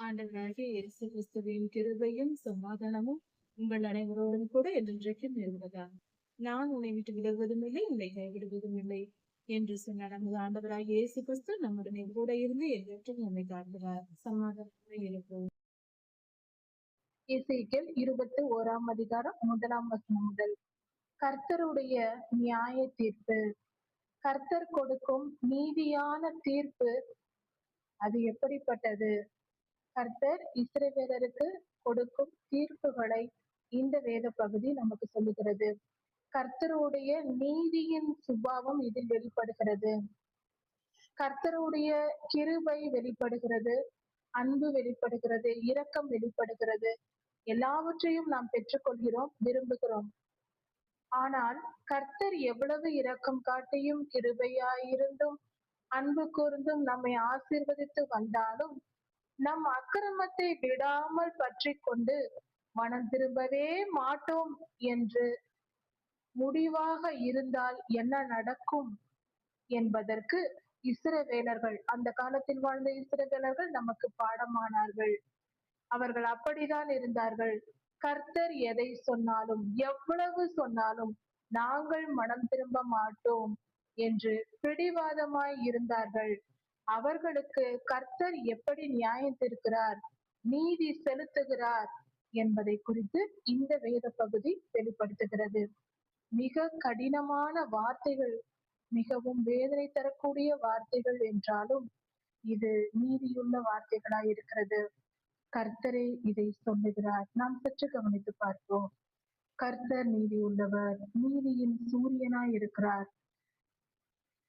ஆண்டவராகிய இயேசு கிறிஸ்துவின் கிருபையும் சமாதானமும் உங்கள் அனைவரோடும் கூட என்றென்றைக்கும் இருந்ததா. நான் உன்னை விட்டு விலகுவதும் இல்லை, உன்னை கைவிடுவதும் இல்லை என்று சொன்ன நமது ஆண்டவராகிய இயேசு கிறிஸ்து நம்முடனே கூட இருந்து என்றென்றும் நம்மை காண்கிறார். சமாதானமாக இருப்போம். எசேக்கியேல் 21ஆம் அதிகாரம் 1ஆம் வசனம் முதல். கர்த்தருடைய நியாய தீர்ப்பு. கர்த்தர் கொடுக்கும் நீதியான தீர்ப்பு அது எப்படிப்பட்டது? கர்த்தர் இஸ்ரவேலருக்கு கொடுக்கும் தீர்ப்புகளை இந்த வேத பகுதி நமக்கு சொல்லுகிறது. கர்த்தருடைய நீதியின் சுபாவம் இதில் வெளிப்படுகிறது. கர்த்தருடைய கிருபை வெளிப்படுகிறது, அன்பு வெளிப்படுகிறது, இரக்கம் வெளிப்படுகிறது. எல்லாவற்றையும் நாம் பெற்றுக்கொள்கிறோம், விரும்புகிறோம். ஆனால் கர்த்தர் எவ்வளவு இரக்கம் காட்டியும் கிருபையாயிருந்தும் அன்பு கூர்ந்தும் நம்மை ஆசீர்வதித்து வந்தாலும் நம் அக்கிரமத்தை விடாமல் பற்றி கொண்டு மனம் திரும்பவே மாட்டோம் என்று முடிவாக இருந்தால் என்ன நடக்கும் என்பதற்கு இஸ்ரவேலர்கள், அந்த காலத்தில் வாழ்ந்த இஸ்ரவேலர்கள் நமக்கு பாடமானார்கள். அவர்கள் அப்படித்தான் இருந்தார்கள். கர்த்தர் எதை சொன்னாலும், எவ்வளவு சொன்னாலும் நாங்கள் மனம் திரும்ப மாட்டோம் என்று பிடிவாதமாய் இருந்தார்கள். அவர்களுக்கு கர்த்தர் எப்படி நியாயம் தீர்க்கிறார், நீதி செலுத்துகிறார் என்பதை குறித்து இந்த வேத பகுதி வெளிப்படுத்துகிறது. மிக கடினமான வார்த்தைகள், மிகவும் வேதனை தரக்கூடிய வார்த்தைகள் என்றாலும் இது நீதியுள்ள வார்த்தைகளாய் இருக்கிறது. கர்த்தரே இதை சொல்லுகிறார். நாம் சற்று கவனித்து பார்ப்போம். கர்த்தர் நீதி உள்ளவர், நீதியின் சூரியனாய் இருக்கிறார்.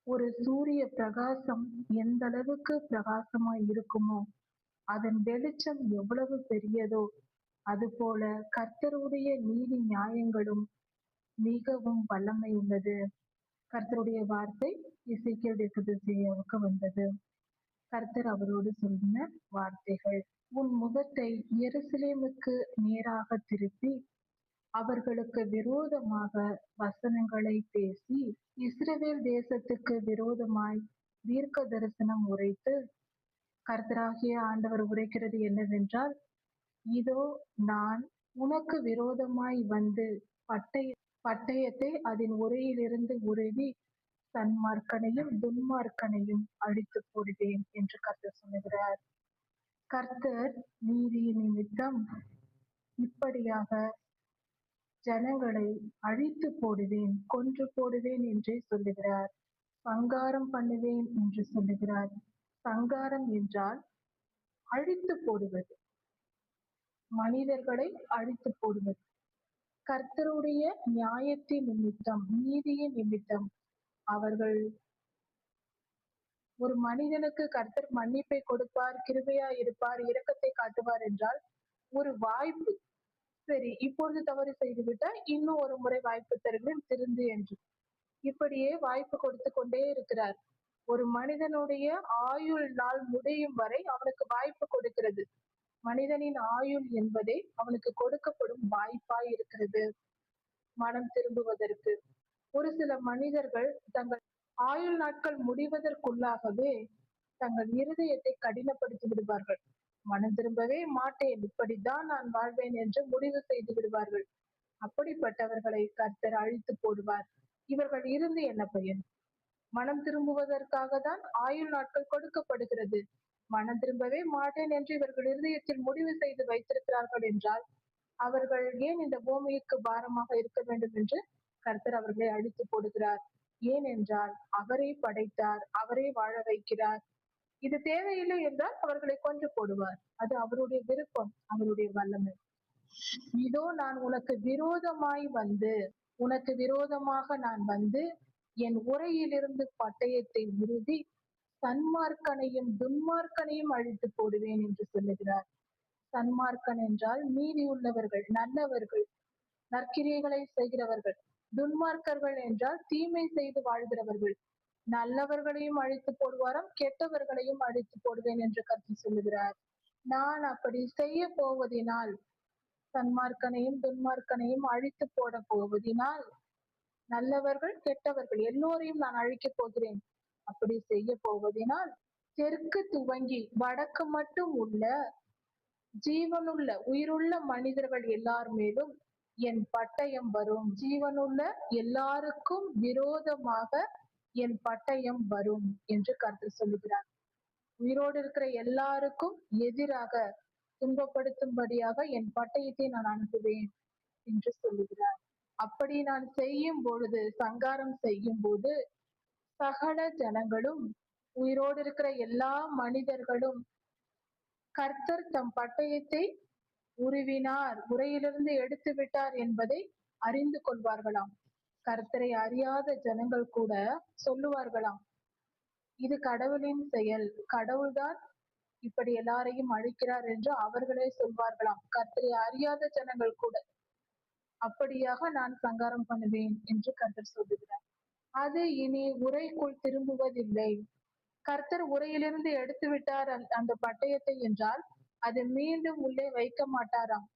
ஒரு சூரிய பிரகாசம் எந்த அளவுக்கு பிரகாசமாய் இருக்குமோ, அதன் வெளிச்சம் எவ்வளவு பெரியதோ, அதுபோல கர்த்தருடைய நீதி நியாயங்களும் மிகவும் வல்லமை உள்ளது. கர்த்தருடைய வார்த்தை எசேக்கியேல் தீர்க்கதரிசியாவுக்கு வந்தது. கர்த்தர் அவரோடு சொன்ன வார்த்தைகள்: உன் முகத்தை எருசலேமுக்கு நேராக திருப்பி அவர்களுக்கு விரோதமாக வசனங்களை பேசி இஸ்ரவேல் தேசத்துக்கு விரோதமாய் தீர்க்க தரிசனம் உரைத்து, கர்த்தராகிய ஆண்டவர் உரைக்கிறது என்னவென்றால், இதோ நான் உனக்கு விரோதமாய் வந்து பட்டயத்தை அதன் உரையிலிருந்து உருவி சன்மார்க்கனையும் துன்மார்க்கனையும் அழித்து போடுவேன் என்று கர்த்தர் சொல்லுகிறார். கர்த்தர் நீதி நிமித்தம் இப்படியாக ஜனங்களை அழித்து போடுவேன், கொன்று போடுவேன் என்றே சொல்லுகிறார். சங்காரம் பண்ணுவேன் என்று சொல்லுகிறார். சங்காரம் என்றால் அழித்து போடுவது, மனிதர்களை அழித்து போடுவது. கர்த்தருடைய நியாயத்தின் நிமித்தம், நீதியின் நிமித்தம் அவர்கள், ஒரு மனிதனுக்கு கர்த்தர் மன்னிப்பை கொடுப்பார், கிருபையா இருப்பார், இரக்கத்தை காட்டுவார் என்றால் ஒரு வாய்ப்பு, சரி இப்பொழுது தவறு செய்துவிட்டால் இன்னும் ஒரு முறை வாய்ப்பு தருகிறேன், திருந்து என்று இப்படியே வாய்ப்பு கொடுத்து கொண்டே இருக்கிறார். ஒரு மனிதனுடைய ஆயுள் நாள் முடியும் வரை அவனுக்கு வாய்ப்பு கொடுக்கிறது. மனிதனின் ஆயுள் என்பதே அவனுக்கு கொடுக்கப்படும் வாய்ப்பாய் இருக்கிறது மனம் திரும்புவதற்கு. ஒரு சில மனிதர்கள் தங்கள் ஆயுள் நாட்கள் முடிவதற்குள்ளாகவே தங்கள் இருதயத்தை கடினப்படுத்தி விடுவார்கள். மனம் திரும்பவே மாட்டேன், இப்படித்தான் நான் வாழ்வேன் என்று முடிவு செய்து விடுவார்கள். அப்படிப்பட்டவர்களை கர்த்தர் அழித்து போடுவார். இவர்கள் இருந்து என்ன பயன்? மனம் திரும்புவதற்காக தான் ஆயுள் நாட்கள் கொடுக்கப்படுகிறது. மனம் திரும்பவே மாட்டேன் என்று இவர்கள் இருதயத்தில் முடிவு செய்து வைத்திருக்கிறார்கள் என்றால் அவர்கள் ஏன் இந்த பூமிக்கு பாரமாக இருக்க வேண்டும் என்று கர்த்தர் அவர்களை அழித்து போடுகிறார். ஏனென்றால் அவரே படைத்தார், அவரே வாழ வைக்கிறார். இது தேவையில்லை என்றால் அவர்களை கொன்று போடுவார். அது அவருடைய விருப்பம், அவருடைய வல்லமை. இதோ நான் உனக்கு விரோதமாய் வந்து, உனக்கு விரோதமாக நான் வந்து என் உரையிலிருந்து பட்டயத்தை உருவி சன்மார்க்கனையும் துன்மார்க்கனையும் அழித்து போடுவேன் என்று சொல்லுகிறார். சன்மார்க்கன் என்றால் நீதி உள்ளவர்கள், நல்லவர்கள், நற்கிரியைகளை செய்கிறவர்கள். துன்மார்க்கர்கள் என்றால் தீமை செய்து வாழ்கிறவர்கள். நல்லவர்களையும் அழித்து போடுவாராம், கெட்டவர்களையும் அழித்து போடுவேன் என்று கர்த்தர் சொல்லுகிறார். நான் அப்படி செய்ய போவதினால், சன்மார்க்கனையும் துன்மார்க்கனையும் அழித்து போட போவதினால், நல்லவர்கள் கெட்டவர்கள் எல்லோரையும் நான் அழிக்கப் போகிறேன். அப்படி செய்ய போவதினால் தெற்கு துவங்கி வடக்கு மட்டும் உள்ள ஜீவனுள்ள உயிருள்ள மனிதர்கள் எல்லார் மேலும் என் பட்டயம் வரும். ஜீவனுள்ள எல்லாருக்கும் விரோதமாக என் பட்டயம் வரும் என்று கர்த்தர் சொல்லுகிறார். உயிரோடு இருக்கிற எல்லாருக்கும் எதிராக துன்பப்படுத்தும்படியாக என் பட்டயத்தை நான் அனுப்புவேன் என்று சொல்லுகிறார். அப்படி நான் செய்யும் பொழுது, சங்காரம் செய்யும் போது, சகல ஜனங்களும், உயிரோடு இருக்கிற எல்லா மனிதர்களும் கர்த்தர் தம் பட்டயத்தை உருவினார், உரையிலிருந்து எடுத்து விட்டார் என்பதை அறிந்து கொள்வார்களாம். கர்த்தரை அறியாத ஜனங்கள் கூட சொல்லுவார்களாம், இது கடவுளின் செயல், கடவுள்தான் இப்படி எல்லாரையும் அழிக்கிறார் என்று அவர்களே சொல்வார்களாம். கர்த்தரை அறியாத ஜனங்கள் கூட அப்படியாக நான் சங்காரம் பண்ணுவேன் என்று கர்த்தர் சொல்லுகிறார். அது இனி உரைக்குள் திரும்புவதில்லை. கர்த்தர் உரையிலிருந்து எடுத்து விட்டார் அந்த பட்டயத்தை என்றால் அது மீண்டும் உள்ளே வைக்க மாட்டாராம்.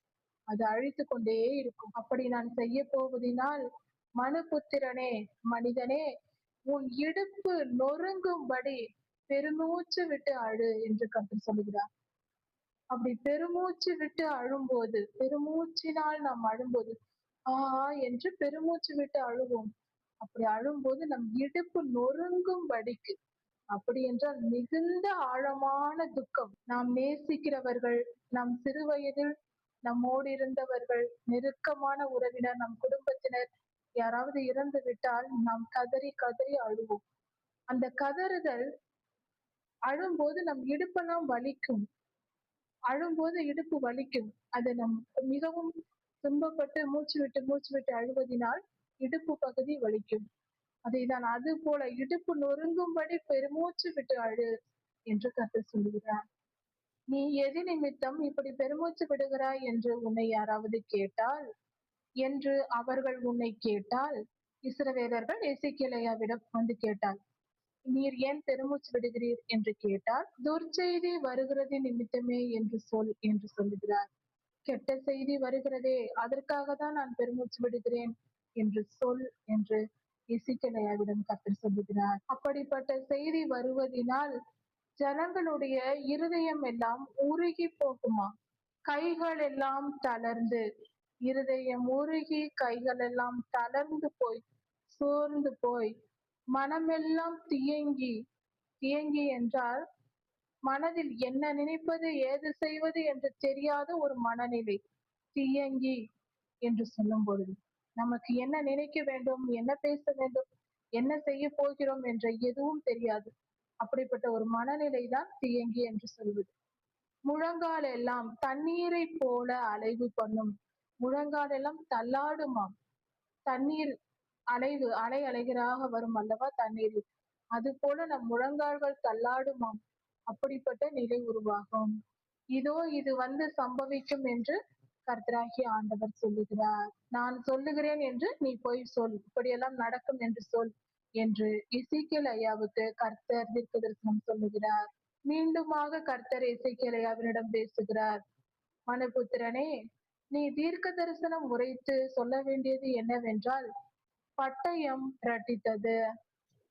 அது அழித்து கொண்டே இருக்கும். அப்படி நான் செய்ய போவதினால், மனுபுத்திரனே, மனிதனே, உன் இடுப்பு நொறுங்கும்படி பெருமூச்சு விட்டு அழு என்று கர்த்தர் சொல்லுகிறார். அப்படி பெருமூச்சு விட்டு அழும்போது, பெருமூச்சினால் நாம் அழும்போது, என்று பெருமூச்சு விட்டு அழுவோம். அப்படி அழும்போது நம் இடுப்பு நொறுங்கும்படிக்கு, அப்படி என்றால் மிகுந்த ஆழமான துக்கம். நாம் நேசிக்கிறவர்கள், நம் சிறு வயதில் நம்மோடு இருந்தவர்கள், நெருக்கமான உறவினர், நம் குடும்பத்தினர் யாராவது இறந்து விட்டால் நாம் கதறி கதறி அழுவோம். அந்த கதறுதல் அழும்போது நம் இடுப்பெல்லாம் வலிக்கும். அழும்போது இடுப்பு வலிக்கும். அது நம் மிகவும் துன்பப்பட்டு மூச்சு விட்டு அழுவதினால் இடுப்பு பகுதி வலிக்கும். அதைதான் அது போல இடுப்பு நொறுங்கும்படி பெருமூச்சு விட்டு அழு என்று கர்த்தர் சொல்லுகிறார். நீ எது நிமித்தம் இப்படி பெருமூச்சு விடுகிறாய் என்று உன்னை யாராவது கேட்டால், என்று அவர்கள் உன்னை கேட்டால், இஸ்ரவேலர்கள் எசேக்கியேலியாவிடம் வந்து கேட்டால், நீர் ஏன் பெருமூச்சு விடுகிறீர் என்று கேட்டால், துர்ச்செய்தி வருகிறது நிமித்தமே என்று சொல் என்று சொல்லுகிறார். கெட்ட செய்தி வருகிறதே, அதற்காக தான் நான் பெருமூச்சு விடுகிறேன் என்று சொல் என்று எசேக்கியேலியாவிடம் கர்த்தர் சொல்லுகிறார். அப்படிப்பட்ட செய்தி வருவதினால் ஜனங்களுடைய இருதயம் எல்லாம் உருகி போகுமா, கைகள் எல்லாம் தளர்ந்து, இருதயம் உருகி கைகள் எல்லாம் தளர்ந்து போய், சோர்ந்து போய், மனமெல்லாம் தியங்கி, தியங்கி என்றால் மனதில் என்ன நினைப்பது ஏது செய்வது என்று தெரியாத ஒரு மனநிலை, தியங்கி என்று சொல்லும் பொழுது நமக்கு என்ன நினைக்க வேண்டும், என்ன பேச வேண்டும், என்ன செய்ய போகிறோம் என்ற எதுவும் தெரியாது. அப்படிப்பட்ட ஒரு மனநிலை தான் தியங்கி என்று சொல்வது. முழங்கால் எல்லாம் தண்ணீரை போல அலைவு பண்ணும். முழங்கால் எல்லாம் தள்ளாடுமாம். தண்ணீர் அலை அலைகளாக வரும் அல்லவா தண்ணீரில், அது போல நம் முழங்கால்கள் தள்ளாடுமாம். அப்படிப்பட்ட நிலை உருவாகும். இதோ இது வந்து சம்பவிக்கும் என்று கர்த்தராகிய ஆண்டவர் சொல்லுகிறார். நான் சொல்லுகிறேன் என்று நீ போய் சொல், இப்படியெல்லாம் நடக்கும் என்று சொல் என்று எசேக்கியேல் ஐயாவுக்கு கர்த்தர் தீர்க்கதரிசனம் சொல்லுகிறார். மீண்டுமாக கர்த்தர் எசேக்கியேல் ஐயாவினிடம் பேசுகிறார். மனுபுத்திரனே, நீ தீர்க்க தரிசனம் உரைத்து சொல்ல வேண்டியது என்னவென்றால், பட்டயம் இரட்டித்தது,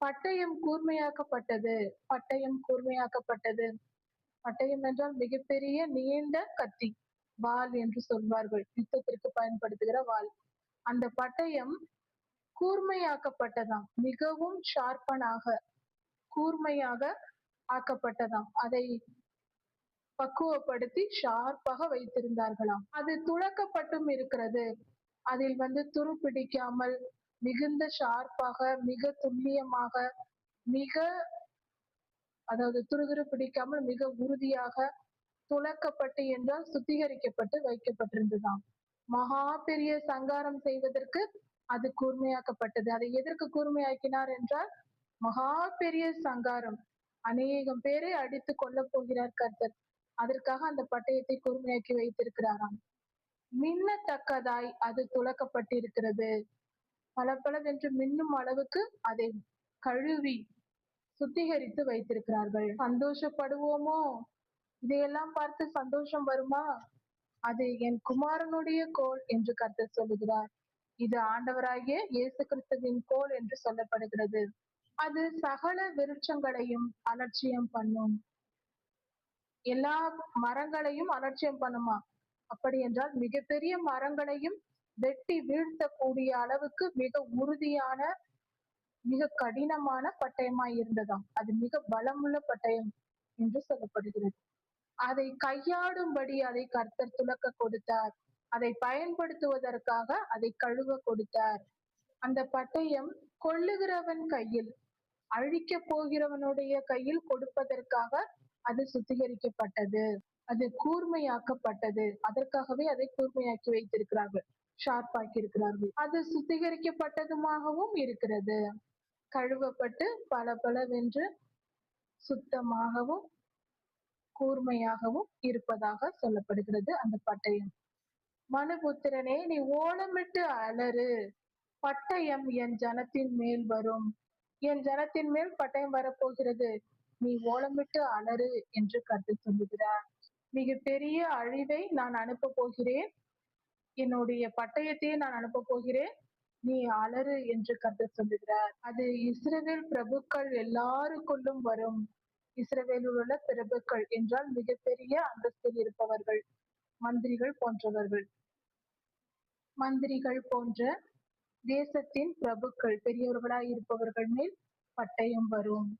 பட்டயம் கூர்மையாக்கப்பட்டது, பட்டயம் கூர்மையாக்கப்பட்டது. பட்டயம் என்றால் மிகப்பெரிய நீண்ட கத்தி, வாள் என்று சொல்வார்கள், யுத்தத்திற்கு பயன்படுத்துகிற வாள். அந்த பட்டயம் கூர்மையாக்கப்பட்டதாம், மிகவும் ஷார்ப்பனாக, கூர்மையாக ஆக்கப்பட்டதாம். அதை பக்குவப்படுத்தி ஷார்ப்பாக வைத்திருந்தார்களாம். அது துளக்கப்பட்டும் இருக்கிறது. அதில் வந்து துரு பிடிக்காமல் மிகுந்த ஷார்ப்பாக, மிக துல்லியமாக, மிக அதாவது துருதுரு பிடிக்காமல் மிக உறுதியாக துளக்கப்பட்டு என்றால் சுத்திகரிக்கப்பட்டு வைக்கப்பட்டிருந்ததாம். மகா பெரிய சங்காரம் செய்வதற்கு அது கூர்மையாக்கப்பட்டது. அதை எதற்கு கூர்மையாக்கினார் என்றால், மகா பெரிய சங்காரம், அநேகம் பேரை அடித்து கொள்ள போகிறார் கர்த்தர். அதற்காக அந்த பட்டயத்தை கூர்மையாக்கி வைத்திருக்கிறாராம். மின்னத்தக்கதாய் அது துளக்கப்பட்டிருக்கிறது. பளபளவென்று மின்னும் அளவுக்கு அதை கழுவி சுத்திகரித்து வைத்திருக்கிறார்கள். சந்தோஷப்படுவோமோ? இதையெல்லாம் பார்த்து சந்தோஷம் வருமா? அது என் குமாரனுடைய கோல் என்று கர்த்தர் சொல்லுகிறார். இது ஆண்டவராகிய இயேசு கிறிஸ்துவின் கோல் என்று சொல்லப்படுகிறது. அது சகல விருட்சங்களையும் அலட்சியம் பண்ணும். எல்லா மரங்களையும் அலட்சியம் பண்ணுமா? அப்படி என்றால் மிகப்பெரிய மரங்களையும் வெட்டி வீழ்த்தக்கூடிய அளவுக்கு மிக உறுதியான, மிக கடினமான பட்டயமாய் இருந்ததாம். அது மிக பலமுள்ள பட்டயம் என்று சொல்லப்படுகிறது. அதை கையாடும்படி அதை கர்த்தர் துலக்க கொடுத்தார். அதை பயன்படுத்துவதற்காக அதை கழுவ கொடுத்தார். அந்த பட்டயம் கொல்லுகிறவன் கையில், அழிக்க போகிறவனுடைய கையில் கொடுப்பதற்காக அது சுத்திகரிக்கப்பட்டது. அது கூர்மையாக்கப்பட்டது. அதற்காகவே அதை கூர்மையாக்கி வைத்திருக்கிறார்கள். ஷார்ப்பாக்கி இருக்கிறார்கள். அது சுத்திகரிக்கப்பட்டதுமாகவும் இருக்கிறது. கழுவப்பட்டு பளபளவென்று சுத்தமாகவும் கூர்மையாகவும் இருப்பதாக சொல்லப்படுகிறது அந்த பட்டயம். மனுபுத்திரனே, நீ ஓலமிட்டு அலறு. பட்டயம் என் ஜனத்தின் மேல் வரும். என் ஜனத்தின் மேல் பட்டயம் வரப்போகிறது. நீ ஓலமிட்டு அலறு என்று கர்த்தர் சொல்லுகிறார். மிக பெரிய அழிவை நான் அனுப்ப போகிறேன். என்னுடைய பட்டயத்தையே நான் அனுப்ப போகிறேன். நீ அலறு என்று கர்த்தர் சொல்லுகிறார். அது இஸ்ரவேல் பிரபுக்கள் எல்லாருக்குள்ளும் வரும். இஸ்ரவேலில் உள்ள பிரபுக்கள் என்றால் மிகப்பெரிய அந்தஸ்தில் இருப்பவர்கள், மந்திரிகள் போன்றவர்கள். மந்திரிகள் போன்ற தேசத்தின் பிரபுக்கள், பெரியவர்களாய் இருப்பவர்கள் மேல் பட்டயம் வரும்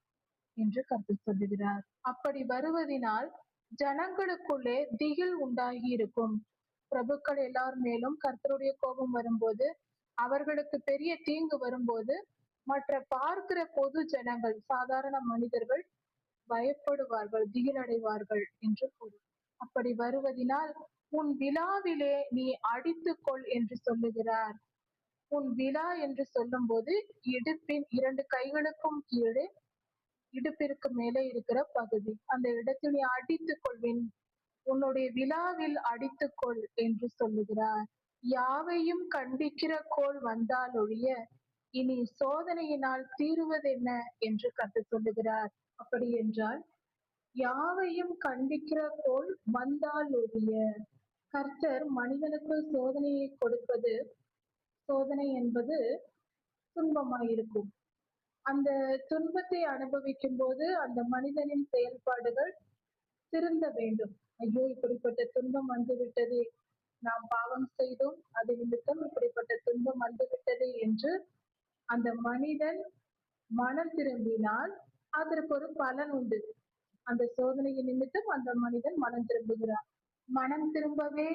என்று கர்த்தர் சொல்லுகிறார். அப்படி வருவதினால் ஜனங்களுக்குள்ளே திகில் உண்டாகி இருக்கும். பிரபுக்கள் எல்லார் மேலும் கர்த்தருடைய கோபம் வரும்போது, அவர்களுக்கு பெரிய தீங்கு வரும்போது, மற்ற பார்க்கிற பொது ஜனங்கள், சாதாரண மனிதர்கள் பயப்படுவார்கள், திகிலடைவார்கள் என்று பொருள். அப்படி வருவதினால் உன் விழாவிலே நீ அடித்துக்கொள் என்று சொல்லுகிறார். உன் விழா என்று சொல்லும்போது இடுப்பின் 2 கைகளுக்கும் கீழே, இடுப்பிற்கு மேலே இருக்கிற பகுதி, அந்த இடத்தில் நீ அடித்துக் கொள்வேன், உன்னுடைய விழாவில் அடித்துக்கொள் என்று சொல்லுகிறார். யாவையும் கண்டிக்கிற கோல் வந்தால் ஒழிய இனி சோதனையினால் தீருவதென்ன என்று கர்த்தர் சொல்லுகிறார். அப்படி என்றால் யாவையும் கண்டிக்கிற கோல் வந்தால் ஒழிய, கர்த்தர் மனிதனுக்கு சோதனையை கொடுப்பது, சோதனை என்பது துன்பமாயிருக்கும். அந்த துன்பத்தை அனுபவிக்கும் போது அந்த மனிதனின் செயல்பாடுகள் திருந்த வேண்டும். ஐயோ, இப்படிப்பட்ட துன்பம் வந்துவிட்டதே, நாம் பாவம் செய்தோம், அது நிமித்தம் இப்படிப்பட்ட துன்பம் வந்துவிட்டது என்று அந்த மனிதன் மனம் திரும்பினால் அதற்கு ஒரு பலன் உண்டு. அந்த சோதனையின் நிமித்தம் அந்த மனிதன் மனம் திரும்புகிறான். மனம் திரும்பவே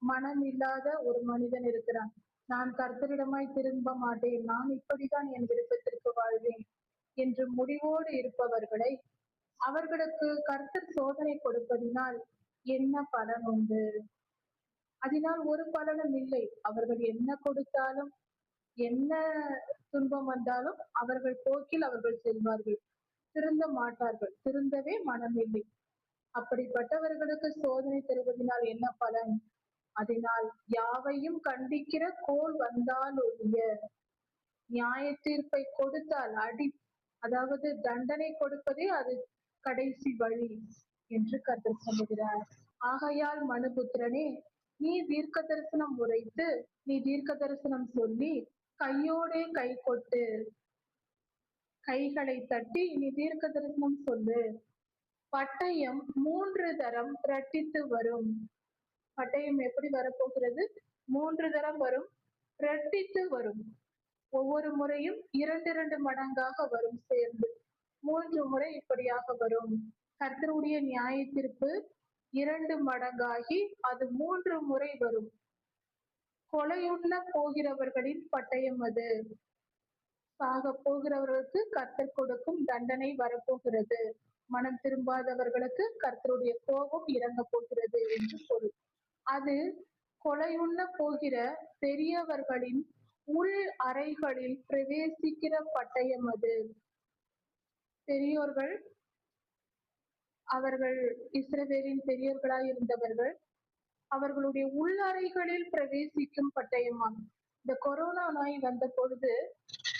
மனம் இல்லாத ஒரு மனிதன் இருக்கிறான். நான் கர்த்தரிடமாய் திரும்ப மாட்டேன், நான் இப்படிதான் என் விருப்பத்திற்கு வாழ்வேன் என்று முடிவோடு இருப்பவர்களை, அவர்களுக்கு கர்த்தர் சோதனை கொடுப்பதினால் என்ன பலன் உண்டு? அதனால் ஒரு பலனும் இல்லை. அவர்கள் என்ன கொடுத்தாலும், என்ன துன்பம் வந்தாலும் அவர்கள் போக்கில் அவர்கள் செல்வார்கள், திருந்த மாட்டார்கள், திருந்தவே மனமில்லை. அப்படிப்பட்டவர்களுக்கு சோதனை தருவதனால் என்ன பலன்? அதனால் யாவையும் கண்டிக்கிற கோல் வந்தால் ஒழிய, நியாய தீர்ப்பை கொடுத்தால், அதாவது தண்டனை கொடுப்பதே அது கடைசி வழி என்று கர்த்தர் சொல்லுகிறார். ஆகையால் மனுபுத்திரனே, நீ தீர்க்க தரிசனம் உரைத்து, நீ தீர்க்க தரிசனம் சொல்லி, கையோடே கை கொட்டு, கைகளை தட்டி நீ தீர்க்க தரிசனம் சொல்லு. பட்டயம் 3 தரம் இரட்டித்து வரும். பட்டயம் எப்படி வரப்போகிறது? 3 தரம் வரும், இரட்டித்து வரும். ஒவ்வொரு முறையும் 2 மடங்காக வரும் சேர்ந்து. 3 முறை இப்படியாக வரும். கர்த்தருடைய நியாய தீர்ப்பு 2 மடங்காகி அது 3 முறை வரும். கொலையுண்ண போகிறவர்களின் பட்டயம் அது. சாக போகிறவர்களுக்கு கர்த்தர் கொடுக்கும் தண்டனை வரப்போகிறது. மனம் திரும்பாதவர்களுக்கு கர்த்தருடைய கோபம் இறங்க போகிறது என்று பொருள். அது கொலையுண்ண போகிற பெரியவர்களின் உள் அறைகளில் பிரவேசிக்கிற பட்டயம் அது. பெரியோர்கள், அவர்கள் இஸ்ரவேலின் பெரியோர்களாய் இருந்தவர்கள், அவர்களுடைய உள்ளறைகளில் பிரவேசிக்கும் பட்டயமாம். இந்த கொரோனா நோய் வந்த பொழுது,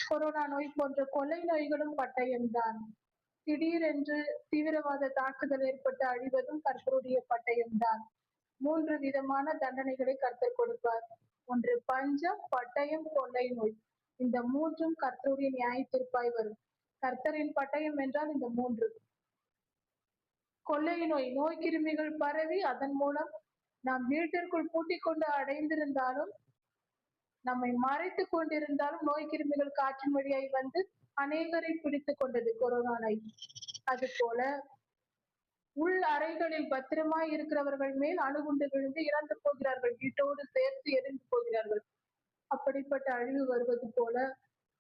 கொரோனா நோய் போன்ற கொலை நோய்களும் பட்டயம்தான். திடீரென்று தீவிரவாத தாக்குதல் ஏற்பட்டு அழிவதும் கர்த்தருடைய பட்டயம்தான். 3 விதமான தண்டனைகளை கர்த்தர் கொடுப்பார். ஒன்று பஞ்சம், பட்டயம், கொள்ளை நோய். இந்த 3ம் கர்த்தருடைய நியாய தீர்ப்பாய் வரும். கர்த்தரின் பட்டயம் என்றால் இந்த 3. கொள்ளை நோய் கிருமிகள் பரவி அதன் மூலம் நாம் வீட்டிற்குள் பூட்டிக் கொண்டு அடைந்திருந்தாலும், நம்மை மறைத்துக் கொண்டிருந்தாலும் நோய் கிருமிகள் காற்றின் வழியாய் வந்து அநேகரை பிடித்துக் கொண்டது கொரோனா நோய். அது போல உள் அறைகளில் பத்திரமாய் இருக்கிறவர்கள் மேல் அணுகுண்டு விழுந்து இறந்து போகிறார்கள், வீட்டோடு சேர்த்து எரிந்து போகிறார்கள். அப்படிப்பட்ட அழிவு வருவது போல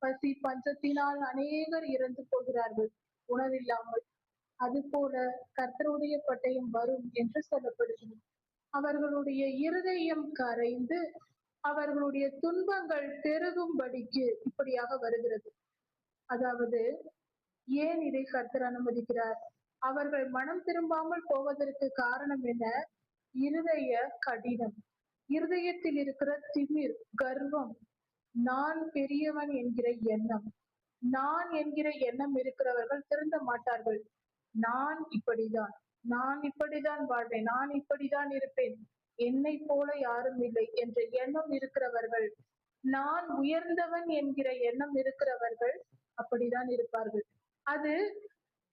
பசி பஞ்சத்தினால் அநேகர் இறந்து போகிறார்கள் உணவில்லாமல். அதுபோல கர்த்தருடைய பட்டயம் வரும் என்று சொல்லப்படுகிறது. அவர்களுடைய இருதயம் கரைந்து அவர்களுடைய துன்பங்கள் பெருகும்படிக்கு இப்படியாக வருகிறது. அதாவது ஏன் இதை கர்த்தர் அனுமதிக்கிறார்? அவர்கள் மனம் திரும்பாமல் போவதற்கு காரணம் என்ன? இருதய கடினம், இருதயத்தில் இருக்கிற திமிர், கர்வம், நான் பெரியவன் என்கிற எண்ணம். நான் என்கிற எண்ணம் இருக்கிறவர்கள் திருந்த மாட்டார்கள். நான் இப்படிதான், நான் இப்படிதான் வாழ்வேன், நான் இப்படிதான் இருப்பேன், என்னை போல யாரும் இல்லை என்ற எண்ணம் இருக்கிறவர்கள், நான் உயர்ந்தவன் என்கிற எண்ணம் இருக்கிறவர்கள் அப்படிதான் இருப்பார்கள். அது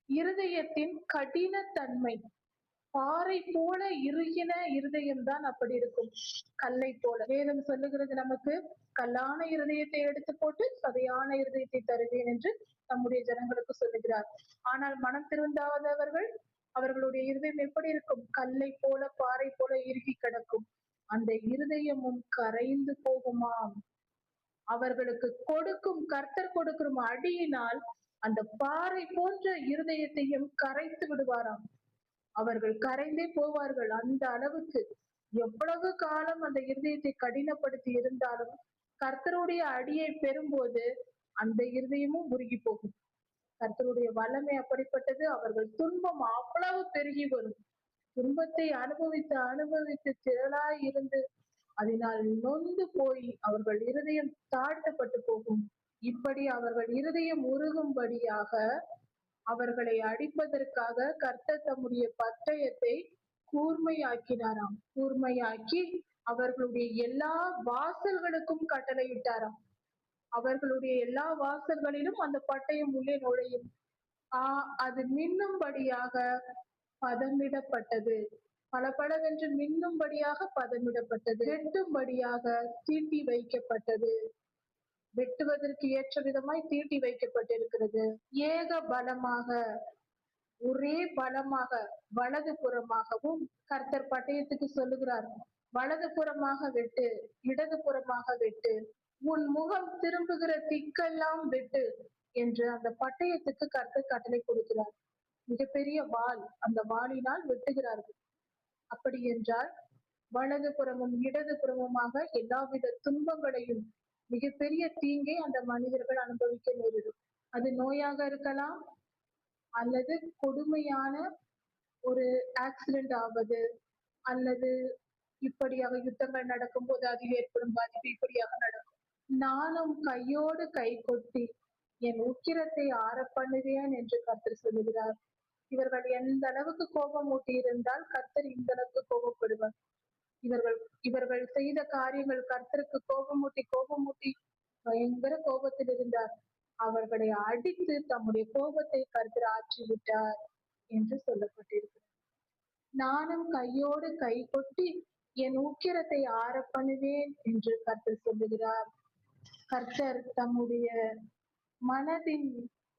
இருதயத்தின் கடினத்தன்மை. பாறை போல இறுகின இருதயம்தான் அப்படி இருக்கும், கல்லை போல. வேதம் சொல்லுகிறது நமக்கு, கல்லான இருதயத்தை எடுத்து போட்டு சதையான இருதயத்தை தருவேன் என்று நம்முடைய ஜனங்களுக்கு சொல்லுகிறார். ஆனால் மனம் திருந்தாதவர்கள், அவர்களுடைய இருதயம் எப்படி இருக்கும்? கல்லை போல பாறை போல இறுகி கிடக்கும். அந்த இருதயமும் கரைந்து போகுமாம். அவர்களுக்கு கொடுக்கும் கர்த்தர் கொடுக்கும் அடியினால் அந்த பாறை போன்ற இருதயத்தையும் கரைத்து விடுவாராம். அவர்கள் கரைந்தே போவார்கள். அந்த அளவுக்கு எவ்வளவு காலம் அந்த இருதயத்தை கடினப்படுத்தி இருந்தாலும் கர்த்தருடைய அடியை பெறும்போது அந்த இருதயமும் உருகி போகும். கர்த்தருடைய வல்லமை அப்படிப்பட்டது. அவர்கள் துன்பம் அவ்வளவு பெருகி வரும். துன்பத்தை அனுபவித்து அனுபவித்து திரளாய் இருந்து அதனால் நொந்து போய் அவர்கள் இருதயம் தாழ்த்தப்பட்டு போகும். இப்படி அவர்கள் இருதயம் உருகும்படியாக அவர்களை அடிப்பதற்காக கர்த்தர் தம்முடைய பட்டயத்தை கூர்மையாக்கினாராம். கூர்மையாக்கி அவர்களுடைய எல்லா வாசல்களுக்கும் கட்டளையிட்டாராம். அவர்களுடைய எல்லா வாசல்களிலும் அந்த பட்டயம் உள்ளே நுழையும். அது மின்னும்படியாக பதமிடப்பட்டது. பளபளவென்று மின்னும்படியாக பதமிடப்பட்டது. வெட்டும்படியாக தீட்டி வைக்கப்பட்டது. வெட்டுவதற்கு ஏற்ற விதமாய் தீட்டி வைக்கப்பட்டிருக்கிறது. ஏக பலமாக, ஒரே பலமாக வலது புறமாகவும் கர்த்தர் பட்டயத்துக்கு சொல்லுகிறார், வலது புறமாக வெட்டு, இடது புறமாக வெட்டு, உன் முகம் திரும்புகிற திக்கெல்லாம் வெட்டு என்று அந்த பட்டயத்துக்கு கர்த்தர் கட்டளை கொடுக்கிறார். மிகப்பெரிய வாள், அந்த வாளினால் வெட்டுகிறார்கள். அப்படி என்றால் வலது புறமும் இடது புறமுமாக எல்லாவித துன்பங்களையும், மிகப்பெரிய தீங்கை அந்த மனிதர்கள் அனுபவிக்க நேரிடும். அது நோயாக இருக்கலாம், அல்லது கொடுமையான ஒரு ஆக்சிடென்ட் ஆவது, அல்லது இப்படியாக யுத்தங்கள் நடக்கும்போது அதில் ஏற்படும் பாதிப்பு இப்படியாக நடக்கும். நானும் கையோடு கை கொட்டி என் உக்கிரத்தை ஆற பண்ணுவேன் என்று கர்த்தர் சொல்லுகிறார். இவர்கள் எந்த அளவுக்கு கோபம் ஊட்டி இருந்தால் கர்த்தர் இந்த அளவுக்கு கோபப்படுவார். இவர்கள் செய்த காரியங்கள் கர்த்தருக்கு கோபமூட்டி பயங்கர கோபத்தில் இருந்தார். அவர்களை அடித்து தம்முடைய கோபத்தை கர்த்தர் ஆற்றிவிட்டார் என்று சொல்லப்பட்டிருக்கிறது. நானும் கையோடு கை கொட்டி என் உக்கிரத்தை ஆற பண்ணுவேன் என்று கர்த்தர் சொல்லுகிறார். கர்த்தர் தம்முடைய மனதின்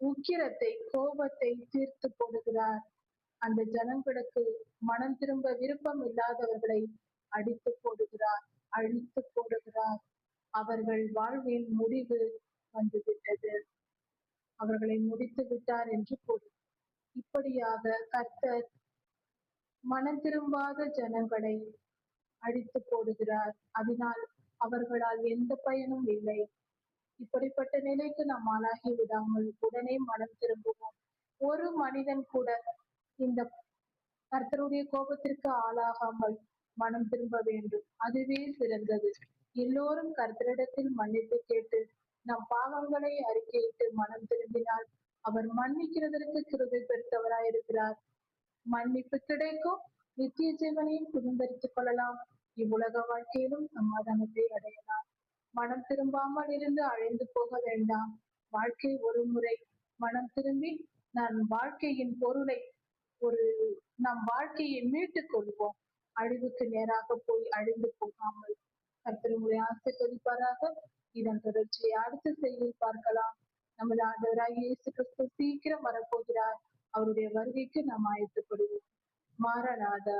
உக்கிரத்தை, கோபத்தை தீர்த்து போடுகிறார். அந்த ஜனங்களுக்கு மனம் திரும்ப விருப்பம் இல்லாதவர்களை அடித்து போடுகிறார், அழித்து போடுகிறார். அவர்கள் வாழ்வின் முடிவு வந்துவிட்டது, அவர்களை முடித்து விட்டார் என்று பொருள். இப்படியாக கர்த்தர் மனம் திரும்பாத ஜனங்களை அழித்து போடுகிறார். அதனால் அவர்களால் எந்த பயனும் இல்லை. இப்படிப்பட்ட நிலைக்கு நாம் ஆளாகி விடாமல் உடனே மனம் திரும்புவோம். ஒரு மனிதன் கூட இந்த கர்த்தருடைய கோபத்திற்கு ஆளாகாமல் மனம் திரும்ப வேண்டும். அதுவே சிறந்தது. எல்லோரும் கர்த்தரிடத்தில் மன்னிப்பு கேட்டு நம் பாவங்களை அறிக்கையிட்டு மனம் திரும்பினால் அவர் மன்னிக்கிறதற்கு கிருபை பெருத்தவராயிருக்கிறார். மன்னிப்பு கிடைக்கும், நித்திய ஜீவனையும் சுதந்திரித்துக் கொள்ளலாம். இவ்வுலக வாழ்க்கையிலும் சமாதானத்தை அடையலாம். மனம் திரும்பாமல் இருந்து அழிந்து போக வேண்டாம். வாழ்க்கை ஒரு முறை. மனம் திரும்பி நான் வாழ்க்கையின் பொருளை, ஒரு நம் வாழ்க்கையை மீட்டுக் கொள்வோம். அழிவுக்கு நேராக போய் அழிந்து போகாமல். கர்த்தர் உங்களை ஆசீர்வதிப்பாராக. இதன் தொடர்ச்சியை அடுத்த செய்தியில் பார்க்கலாம். நமது ஆண்டவராகிய இயேசு கிறிஸ்து சீக்கிரம் வரப்போகிறார். அவருடைய வருகைக்கு நாம் ஆயத்தப்படுவோம். மாரநாதா.